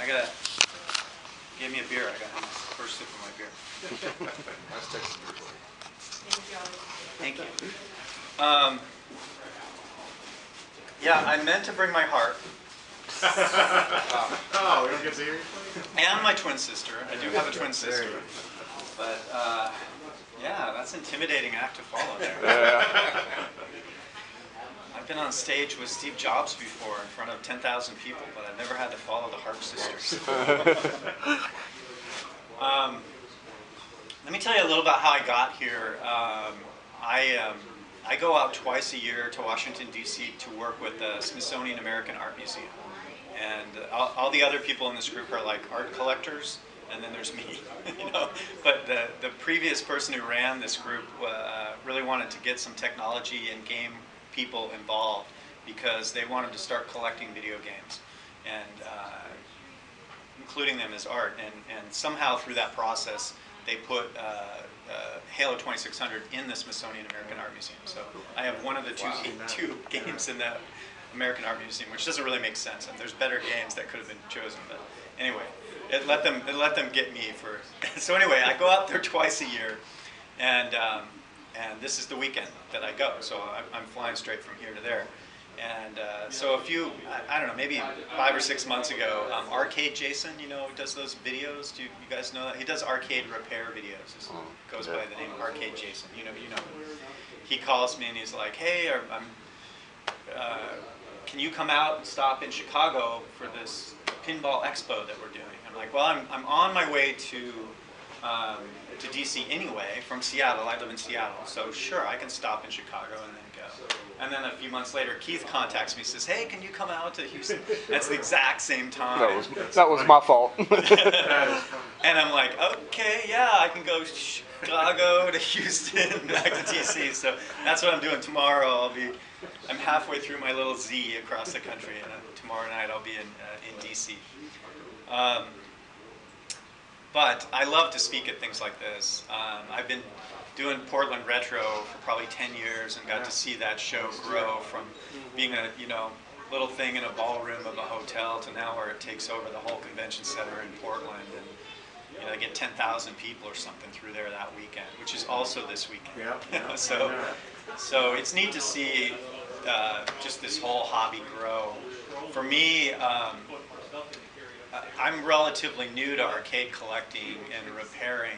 I gotta, give me a beer. I gotta have my first sip of my beer. Nice Texas beer. Thank you. Yeah, I meant to bring my harp. Oh, we don't get to hear you? And my twin sister. I do have a twin sister. But, yeah, that's an intimidating act to follow there. Yeah. I've been on stage with Steve Jobs before in front of 10,000 people, but I've never had to follow the Harp Sisters. Let me tell you a little about how I got here. I go out twice a year to Washington, D.C. to work with the Smithsonian American Art Museum. And all the other people in this group are like art collectors, and then there's me. You know? But the previous person who ran this group really wanted to get some technology and game people involved because they wanted to start collecting video games and including them as art. And somehow through that process, they put Halo 2600 in the Smithsonian American Art Museum. So I have one of the two games in the American Art Museum, which doesn't really make sense. And there's better games that could have been chosen, but anyway, it let them get me for. So anyway, I go out there twice a year, and this is the weekend that I go. So I'm flying straight from here to there. And so I don't know, maybe 5 or 6 months ago, Arcade Jason, you know, does those videos. Do you guys know that? He does arcade repair videos. Goes by the name Arcade Jason. You know. He calls me and he's like, hey, can you come out and stop in Chicago for this pinball expo that we're doing? I'm like, well, I'm on my way to DC anyway from Seattle. I live in Seattle, so sure, I can stop in Chicago and then go. And then a few months later, Keith contacts me and says, hey, can you come out to Houston? That's the exact same time. That was my fault. And I'm like, okay, yeah, I can go Chicago to Houston, back to DC. So that's what I'm doing tomorrow. I'm halfway through my little Z across the country, and tomorrow night I'll be in DC. But I love to speak at things like this. I've been doing Portland Retro for probably 10 years and got to see that show grow from being a little thing in a ballroom of a hotel to now where it takes over the whole convention center in Portland, and I get 10,000 people or something through there that weekend, which is also this weekend. Yeah. So it's neat to see just this whole hobby grow. For me, I'm relatively new to arcade collecting and repairing.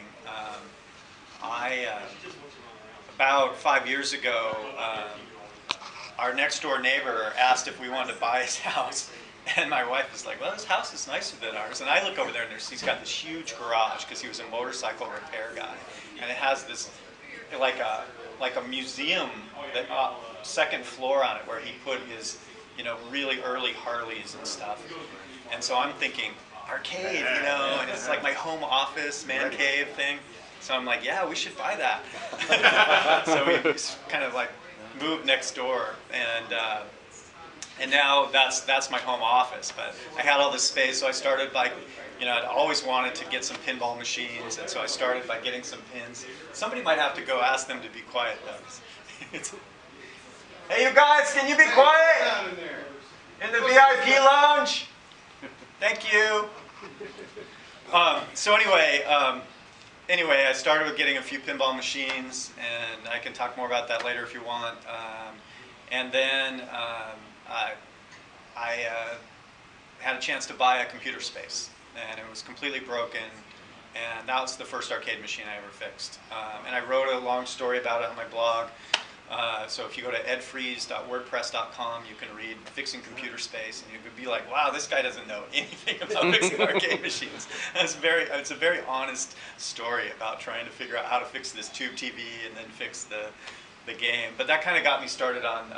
About 5 years ago, our next door neighbor asked if we wanted to buy his house, and my wife was like, well, this house is nicer than ours. And I look over there and he's got this huge garage because he was a motorcycle repair guy, and it has this like a museum that second floor on it where he put his really early Harleys and stuff. And so I'm thinking arcade, and it's like my home office man cave thing. So I'm like, yeah, we should buy that. So we kind of like moved next door, and now that's my home office. But I had all this space, so I started by, I'd always wanted to get some pinball machines, and so I started by getting some pins. Somebody might have to go ask them to be quiet, though. Hey, you guys, can you be quiet? In the VIP lounge? Thank you. So anyway, I started with getting a few pinball machines, and I can talk more about that later if you want. And then I had a chance to buy a computer space, and it was completely broken, and that was the first arcade machine I ever fixed. And I wrote a long story about it on my blog. So if you go to edfreeze.wordpress.com, you can read Fixing Computer Space, and you could be like, wow, this guy doesn't know anything about fixing arcade machines. And it's a very honest story about trying to figure out how to fix this tube TV and then fix the game. But that kind of got me started on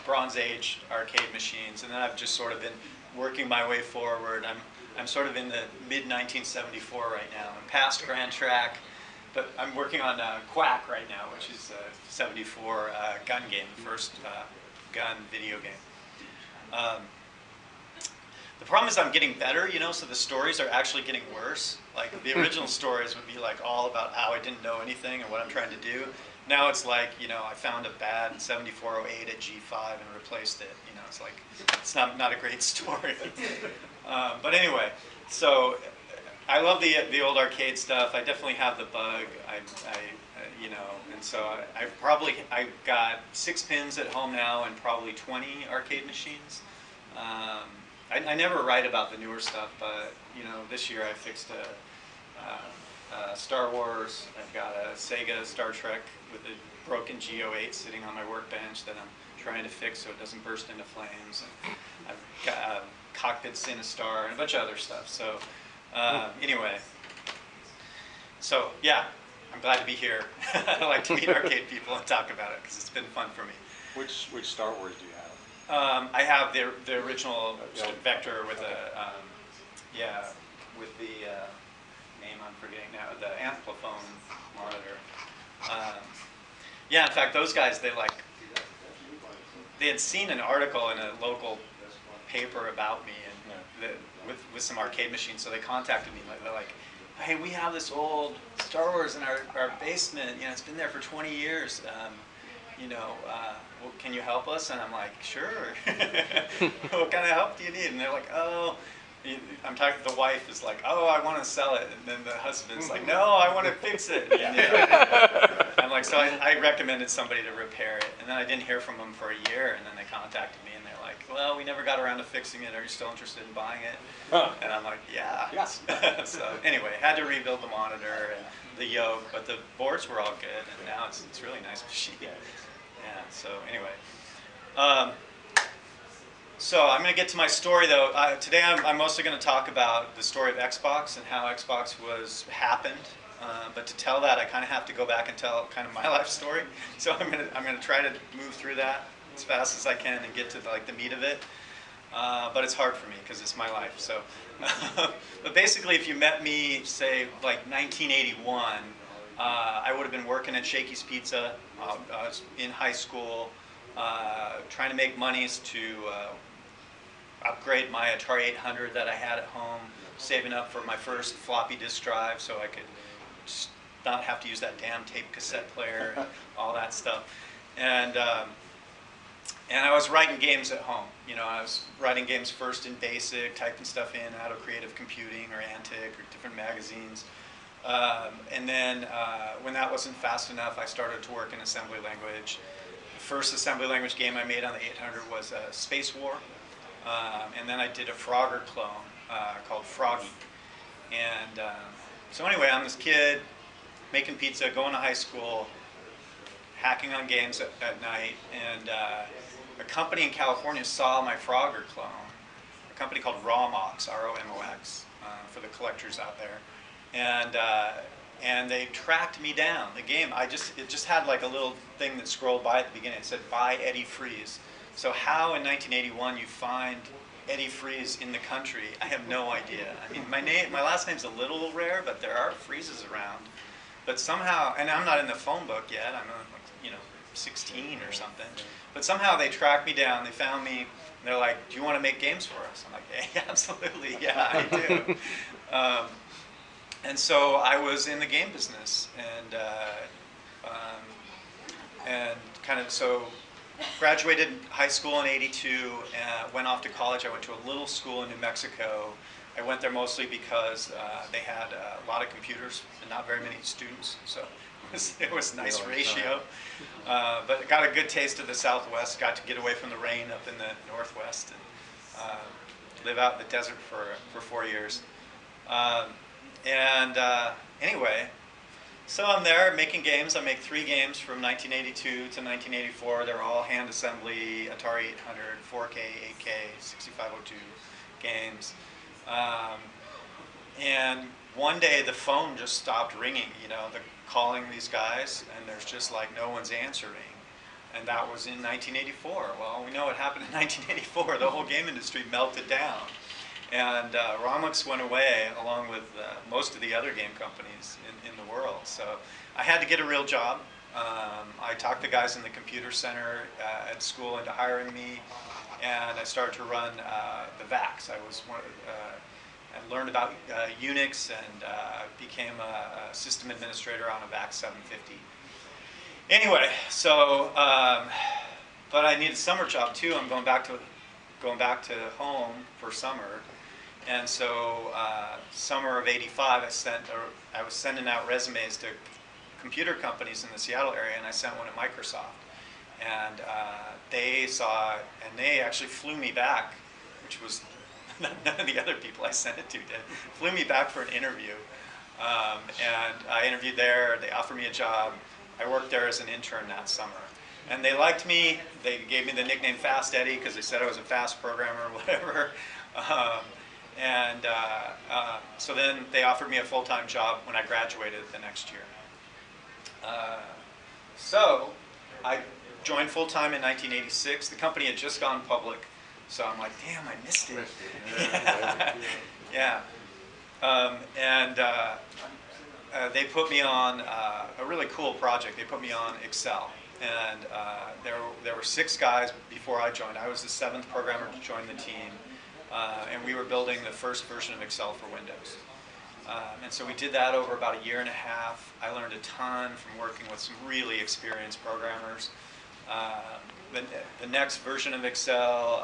Bronze Age arcade machines, and then I've just sort of been working my way forward. I'm sort of in the mid-1974 right now. I'm past Grand Track. But I'm working on Quack right now, which is a '74 gun game, the first gun video game. The problem is I'm getting better, so the stories are actually getting worse. Like the original stories would be like all about how I didn't know anything and what I'm trying to do. Now it's like, I found a bad 7408 at G5 and replaced it. It's like, it's not a great story. But anyway, So I love the old arcade stuff. I definitely have the bug. You know, and so I've got 6 pins at home now and probably 20 arcade machines. I never write about the newer stuff, but you know, this year I fixed a Star Wars. I've got a Sega Star Trek with a broken G08 sitting on my workbench that I'm trying to fix so it doesn't burst into flames. And I've got cockpits in a star and a bunch of other stuff. So anyway, so yeah, I'm glad to be here. I like to meet arcade people and talk about it because it's been fun for me. Which Star Wars do you have? I have the original Vector with a with the name I'm forgetting now, the Amplifone monitor. Yeah, in fact, those guys they had seen an article in a local paper about me and with some arcade machines, so they contacted me. They're like, hey, we have this old Star Wars in our basement. You know, it's been there for 20 years. You know, well, can you help us? And I'm like, sure. What kind of help do you need? And they're like, oh, I'm talking. The wife is like, oh, I want to sell it, and then the husband's like, no, I want to fix it. And, you know, I'm like, so I recommended somebody to repair it, and then I didn't hear from them for a year, and then they contacted me, and they're like, well, we never got around to fixing it. Are you still interested in buying it? And I'm like, yeah. Yes. So anyway, had to rebuild the monitor and the yoke, but the boards were all good, and now it's really nice machine. Yeah. So anyway. So I'm going to get to my story, though. Today I'm mostly going to talk about the story of Xbox and how Xbox happened. But to tell that, I kind of have to go back and tell kind of my life story. So I'm going to try to move through that as fast as I can and get to the meat of it. But it's hard for me because it's my life. So, but basically, if you met me, say like 1981, I would have been working at Shakey's Pizza. I was in high school, trying to make monies to upgrade my Atari 800 that I had at home, saving up for my first floppy disk drive so I could just not have to use that damn tape cassette player and all that stuff. And I was writing games at home. You know, I was writing games first in BASIC, typing stuff in out of Creative Computing or Antic or different magazines. And then when that wasn't fast enough, I started to work in assembly language. The first assembly language game I made on the 800 was Space War. And then I did a Frogger clone called Froggy. And so anyway, I'm this kid making pizza, going to high school, hacking on games at night, and a company in California saw my Frogger clone, a company called ROMOX, R-O-M-O-X, for the collectors out there. And they tracked me down. The game, it just had like a little thing that scrolled by at the beginning. It said, buy Eddie Freeze. So how in 1981 you find Eddie Freeze in the country, I have no idea. I mean, my last name's a little rare, but there are Freezes around. But somehow, and I'm not in the phone book yet, I'm 16 or something. But somehow they tracked me down, they found me, and they're like, do you want to make games for us? I'm like, yeah, absolutely, yeah, I do. And so I was in the game business, and kind of so graduated high school in '82, went off to college. I went to a little school in New Mexico. I went there mostly because they had a lot of computers and not very many students, so it was a nice ratio. But I got a good taste of the Southwest, got to get away from the rain up in the Northwest, and live out in the desert for 4 years. Anyway, so I'm there making games. I make 3 games from 1982 to 1984. They're all hand assembly, Atari 800, 4K, 8K, 6502 games. And one day the phone just stopped ringing, they're calling these guys and there's just like no one's answering. And that was in 1984. Well, we know what happened in 1984. The whole game industry melted down. And Romux went away along with most of the other game companies in the world. So I had to get a real job. I talked the guys in the computer center at school into hiring me, and I started to run the VAX. I learned about Unix and became a system administrator on a VAX 750. Anyway, so but I need a summer job too. I'm going back to home for summer. And so summer of '85, I was sending out resumes to computer companies in the Seattle area, and I sent one to Microsoft. And they saw it, and they actually flew me back, which was none of the other people I sent it to did. Flew me back for an interview. And I interviewed there. They offered me a job. I worked there as an intern that summer. And they liked me. They gave me the nickname Fast Eddie because they said I was a fast programmer or whatever. So then they offered me a full-time job when I graduated the next year. So I joined full-time in 1986. The company had just gone public. So I'm like, damn, I missed it. Yeah. They put me on a really cool project. They put me on Excel. And there were 6 guys before I joined. I was the 7th programmer to join the team. And we were building the first version of Excel for Windows. And so we did that over about a year and a half. I learned a ton from working with some really experienced programmers. The next version of Excel,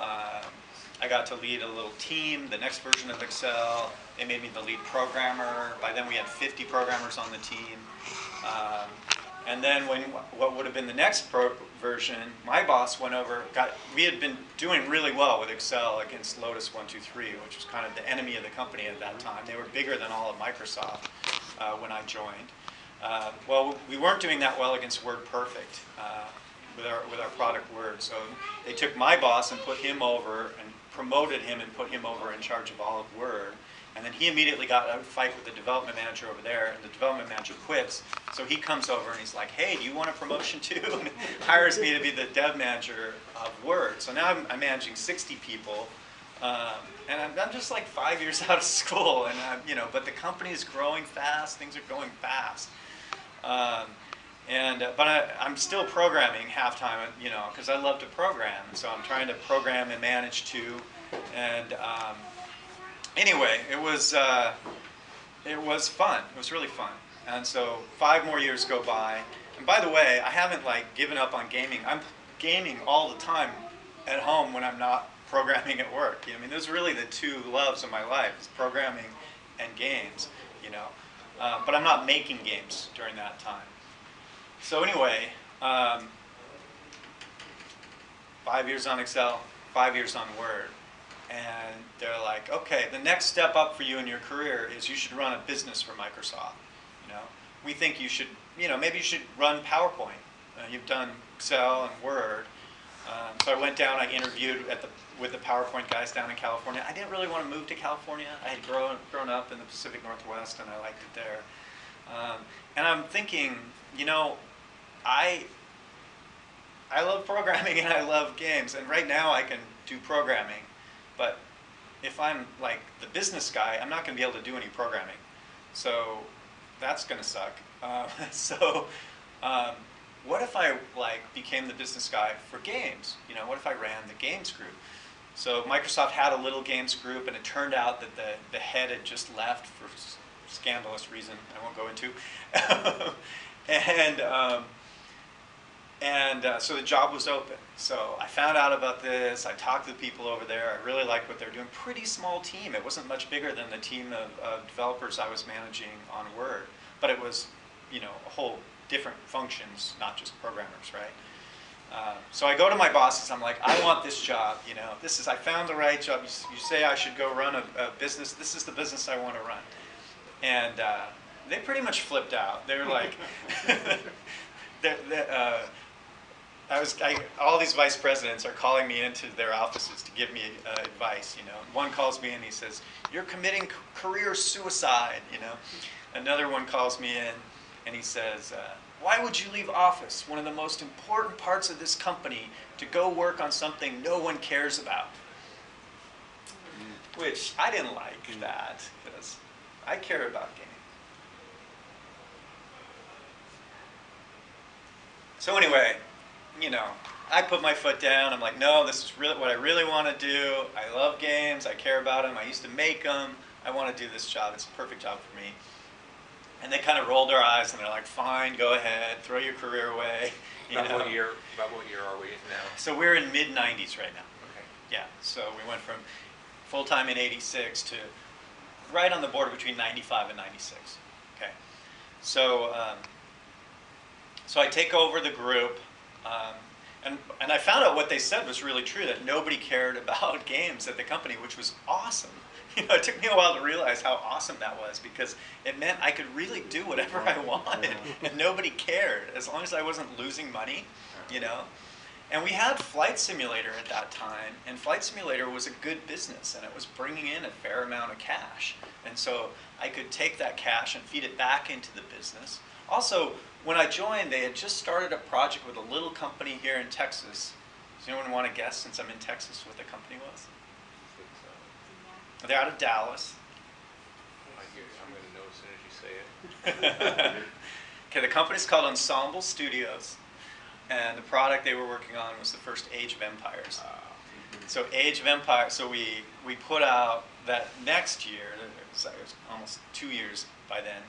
I got to lead a little team. The next version of Excel, they made me the lead programmer. By then we had 50 programmers on the team. And then what would have been the next version, my boss went over, we had been doing really well with Excel against Lotus 123, which was kind of the enemy of the company at that time. They were bigger than all of Microsoft when I joined. Well, we weren't doing that well against WordPerfect with our product Word. So they took my boss and put him over and promoted him and put him over in charge of all of Word. And then he immediately got a fight with the development manager over there, and the development manager quits. So he comes over and he's like, hey, do you want a promotion too? And hires me to be the dev manager of Word. So now I'm managing 60 people, and I'm just like 5 years out of school. And but the company is growing fast. Things are going fast. But I'm still programming half-time, because I love to program. And so I'm trying to program and manage too. And anyway, it was fun. It was really fun. And so 5 more years go by. And by the way, I haven't given up on gaming. I'm gaming all the time at home when I'm not programming at work. I mean, those are really the 2 loves of my life: is programming and games. But I'm not making games during that time. So anyway, 5 years on Excel, 5 years on Word. And they're like, okay, the next step up for you in your career is you should run a business for Microsoft. We think you should, maybe you should run PowerPoint. You've done Excel and Word. So I went down, I interviewed with the PowerPoint guys down in California. I didn't really want to move to California. I had grown up in the Pacific Northwest, and I liked it there. And I'm thinking, I love programming and I love games. And right now I can do programming. But if I'm like the business guy, I'm not going to be able to do any programming. So that's going to suck. What if I became the business guy for games? What if I ran the games group? So Microsoft had a little games group, and it turned out that the head had just left for scandalous reason I won't go into. So the job was open. So I found out about this. I talked to the people over there. I really liked what they're doing. Pretty small team. It wasn't much bigger than the team of developers I was managing on Word. But it was, a whole different functions, not just programmers, right? So I go to my bosses. I'm like, I want this job. I found the right job. You say I should go run a business. This is the business I want to run. And they pretty much flipped out. They're like, all these vice presidents are calling me into their offices to give me advice. One calls me and he says, "You're committing career suicide." Another one calls me in and he says, "Why would you leave office? One of the most important parts of this company to go work on something no one cares about." Which I didn't like that, because I care about gaming. So anyway, I put my foot down. I'm like, no, this is really what I really want to do. I love games. I care about them. I used to make them. I want to do this job. It's a perfect job for me. And they kind of rolled their eyes and they're like, fine, go ahead, throw your career away. About what year are we now? So we're in mid-90s right now. Okay. Yeah, so we went from full-time in 86 to right on the border between 95 and 96. Okay, so so I take over the group, and I found out what they said was really true, that nobody cared about games at the company, which was awesome. You know, it took me a while to realize how awesome that was, because it meant I could really do whatever I wanted, and nobody cared, as long as I wasn't losing money, you know. And we had Flight Simulator at that time, and Flight Simulator was a good business, and it was bringing in a fair amount of cash. And so I could take that cash and feed it back into the business. Also, when I joined, they had just started a project with a little company here in Texas. Does anyone want to guess, since I'm in Texas, what the company was? They're out of Dallas. I'm going to know as soon as you say it. Okay, the company's called Ensemble Studios, and the product they were working on was the first Age of Empires. So Age of Empires, so we put out that next year, it was almost 2 years by then,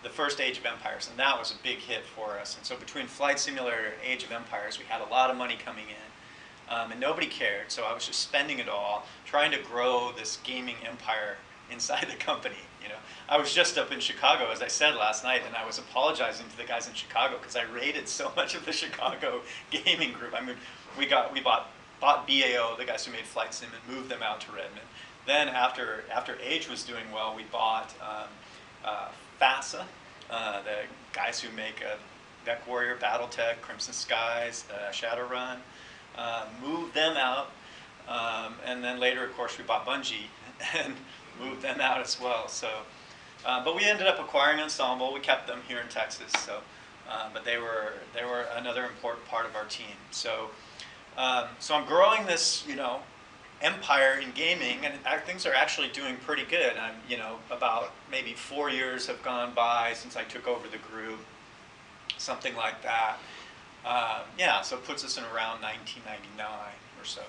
the first Age of Empires, and that was a big hit for us. And so between Flight Simulator and Age of Empires, we had a lot of money coming in. And nobody cared, so I was just spending it all, trying to grow this gaming empire inside the company. You know, I was just up in Chicago, as I said last night, and I was apologizing to the guys in Chicago because I raided so much of the Chicago gaming group. I mean, we bought BAO, the guys who made Flight Sim, and moved them out to Redmond. Then after Age was doing well, we bought FASA, the guys who make Mech Warrior, BattleTech, Crimson Skies, Shadowrun. Moved them out, and then later, of course, we bought Bungie and moved them out as well. So, but we ended up acquiring Ensemble. We kept them here in Texas. So, but they were another important part of our team. So, so I'm growing this, you know, empire in gaming, and things are actually doing pretty good. I'm, you know, about maybe 4 years have gone by since I took over the group, something like that. Yeah, so it puts us in around 1999 or so.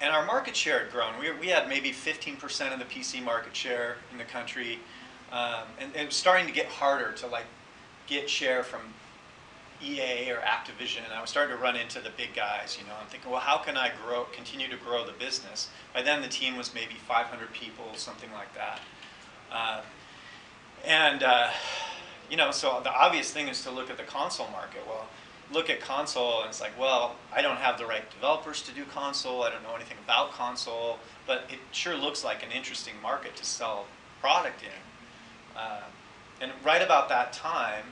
And our market share had grown. We had maybe 15% of the PC market share in the country, and it was starting to get harder to like get share from EA or Activision. I was starting to run into the big guys. You know, I'm thinking, well, how can I continue to grow the business? By then, the team was maybe 500 people, something like that. You know, so the obvious thing is to look at the console market. Well, look at console, and it's like, well, I don't have the right developers to do console. I don't know anything about console, but it sure looks like an interesting market to sell product in. And right about that time,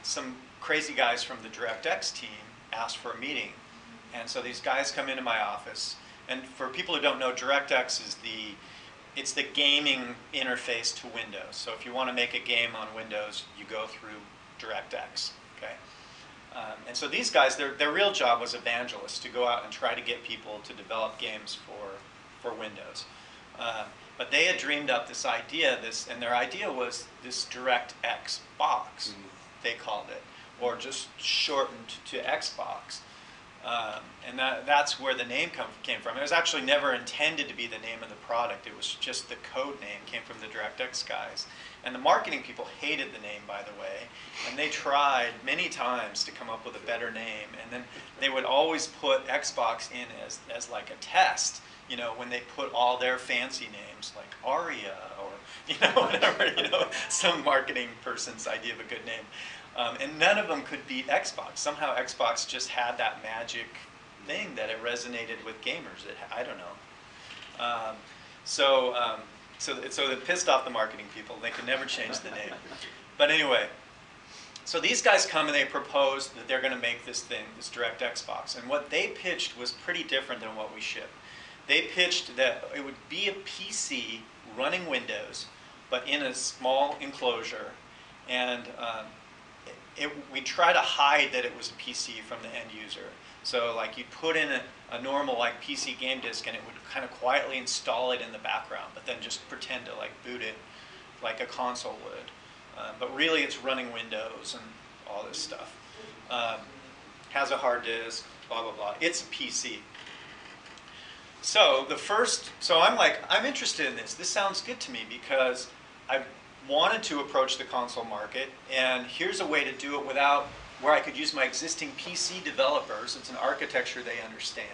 some crazy guys from the DirectX team asked for a meeting. And so these guys come into my office. And for people who don't know, DirectX is it's the gaming interface to Windows. So if you want to make a game on Windows, you go through DirectX. Okay? And so these guys, their real job was evangelists, to go out and try to get people to develop games for Windows. But they had dreamed up this idea, and their idea was this DirectX box, they called it, or just shortened to Xbox. And that's where the name came from. It was actually never intended to be the name of the product. It was just the code name, came from the DirectX guys. And the marketing people hated the name, by the way. And they tried many times to come up with a better name. And then they would always put Xbox in as like a test, you know, when they put all their fancy names, like Aria, or, you know, whatever, you know, some marketing person's idea of a good name. And none of them could beat Xbox. Somehow Xbox just had that magic thing that it resonated with gamers. I don't know. So it pissed off the marketing people. They could never change the name. But anyway, so these guys come and they propose that they're going to make this thing, this DirectX box. And what they pitched was pretty different than what we shipped. They pitched that it would be a PC running Windows, but in a small enclosure. And we try to hide that it was a PC from the end user. So like you put in a normal like PC game disk, and it would kind of quietly install it in the background, but then just pretend to like boot it like a console would. But really it's running Windows and all this stuff. Has a hard disk, blah, blah, blah. It's a PC. So I'm interested in this. This sounds good to me because I've wanted to approach the console market, and here's a way to do it where I could use my existing PC developers. It's an architecture they understand.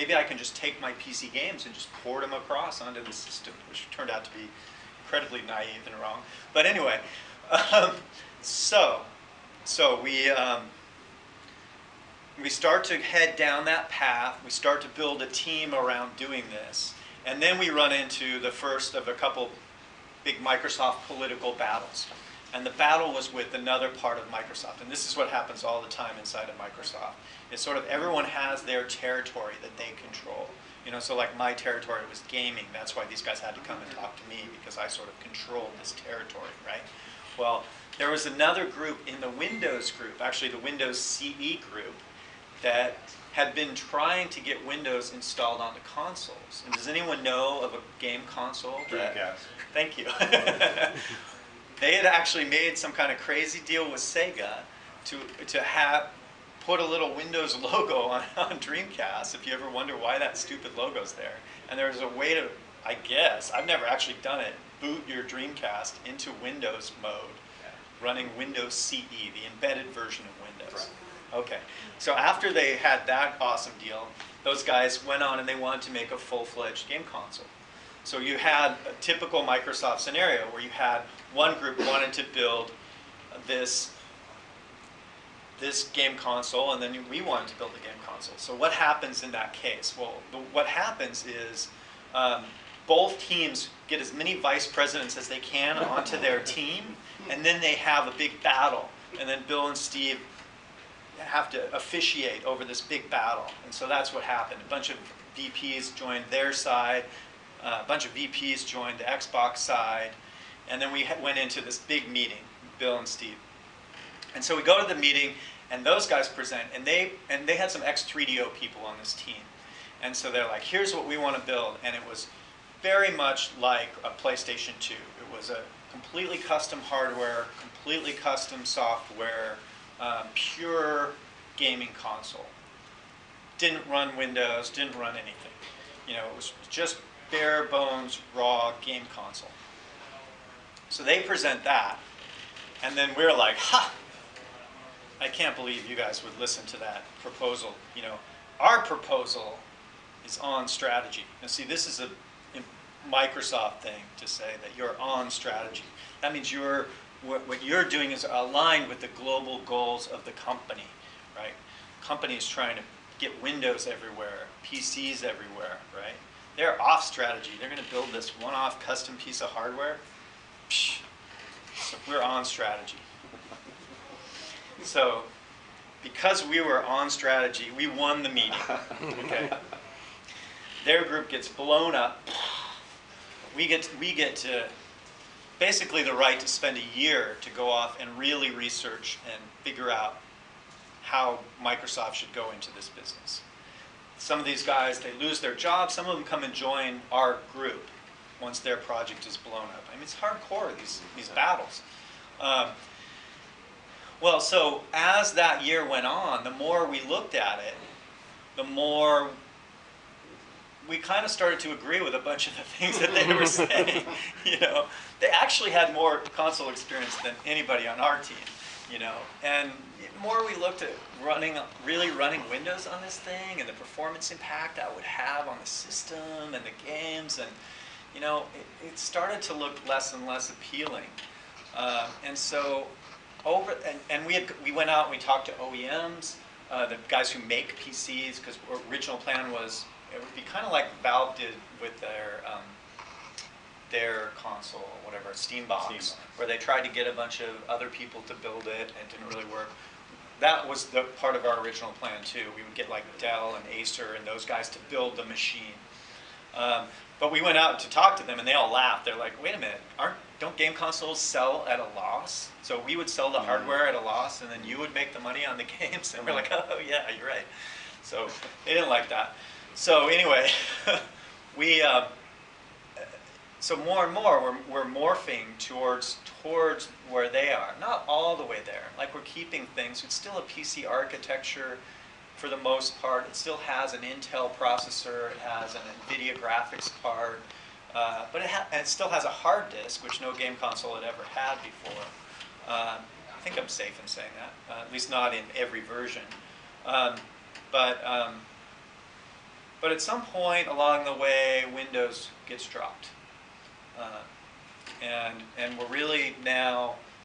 maybe I can just take my PC games and just port them across onto the system, which turned out to be incredibly naive and wrong. But anyway, so we start to head down that path. We start to build a team around doing this. And then we run into the first of a couple big Microsoft political battles. And the battle was with another part of Microsoft. And this is what happens all the time inside of Microsoft. It's sort of everyone has their territory that they control. You know, so like my territory was gaming. That's why these guys had to come and talk to me, because I sort of controlled this territory, right? Well, there was another group in the Windows group, actually the Windows CE group, that had been trying to get Windows installed onto consoles. And does anyone know of a game console? Dreamcast. Thank you. They had actually made some kind of crazy deal with Sega to have put a little Windows logo on Dreamcast, if you ever wonder why that stupid logo's there. And there's a way to, I guess, I've never actually done it, boot your Dreamcast into Windows mode, running Windows CE, the embedded version of Windows. Okay, so after they had that awesome deal, those guys went on and they wanted to make a full-fledged game console. So you had a typical Microsoft scenario where you had one group wanted to build this game console, and then we wanted to build a game console. So what happens in that case? Well, what happens is both teams get as many vice presidents as they can onto their team, and then they have a big battle. And then Bill and Steve have to officiate over this big battle. And so that's what happened. A bunch of VPs joined their side. A bunch of VPs joined the Xbox side. And then we went into this big meeting, Bill and Steve. And so we go to the meeting, and those guys present, and they had some ex-3DO people on this team. And so they're like, here's what we want to build. And it was very much like a PlayStation 2. It was a completely custom hardware, completely custom software, pure gaming console. Didn't run Windows, didn't run anything. You know, it was just bare bones, raw game console. So they present that, and then we're like, ha! I can't believe you guys would listen to that proposal. You know, our proposal is on strategy. Now see, this is a Microsoft thing to say that you're on strategy. That means what you're doing is aligned with the global goals of the company, right? Company is trying to get Windows everywhere, PCs everywhere, right? They're off strategy. They're going to build this one-off custom piece of hardware. Psh. So we're on strategy. So because we were on strategy, we won the meeting. Okay. Their group gets blown up. We get to basically the right to spend a year to go off and really research and figure out how Microsoft should go into this business. Some of these guys, they lose their jobs. Some of them come and join our group once their project is blown up. I mean, it's hardcore, these battles. Well, so as that year went on, the more we looked at it, the more we kind of started to agree with a bunch of the things that they were saying. You know, they actually had more console experience than anybody on our team. You know, and the more we looked at really running Windows on this thing and the performance impact that would have on the system and the games, and you know, it started to look less and less appealing. And so we went out and we talked to OEMs, the guys who make PCs, because our original plan was it would be kind of like Valve did with their console, whatever, Steambox, where they tried to get a bunch of other people to build it and it didn't really work. That was the part of our original plan too. We would get like Dell and Acer and those guys to build the machine. But we went out to talk to them and they all laughed. They're like, wait a minute, don't game consoles sell at a loss? So we would sell the hardware at a loss and then you would make the money on the games? And we're like, oh yeah, you're right. So they didn't like that. So anyway, so more and more we're morphing towards where they are. Not all the way there. Like we're keeping things. It's still a PC architecture for the most part. It still has an Intel processor. It has an NVIDIA graphics card. But it still has a hard disk, which no game console had ever had before. I think I'm safe in saying that. At least not in every version. But at some point along the way, Windows gets dropped. And we're really now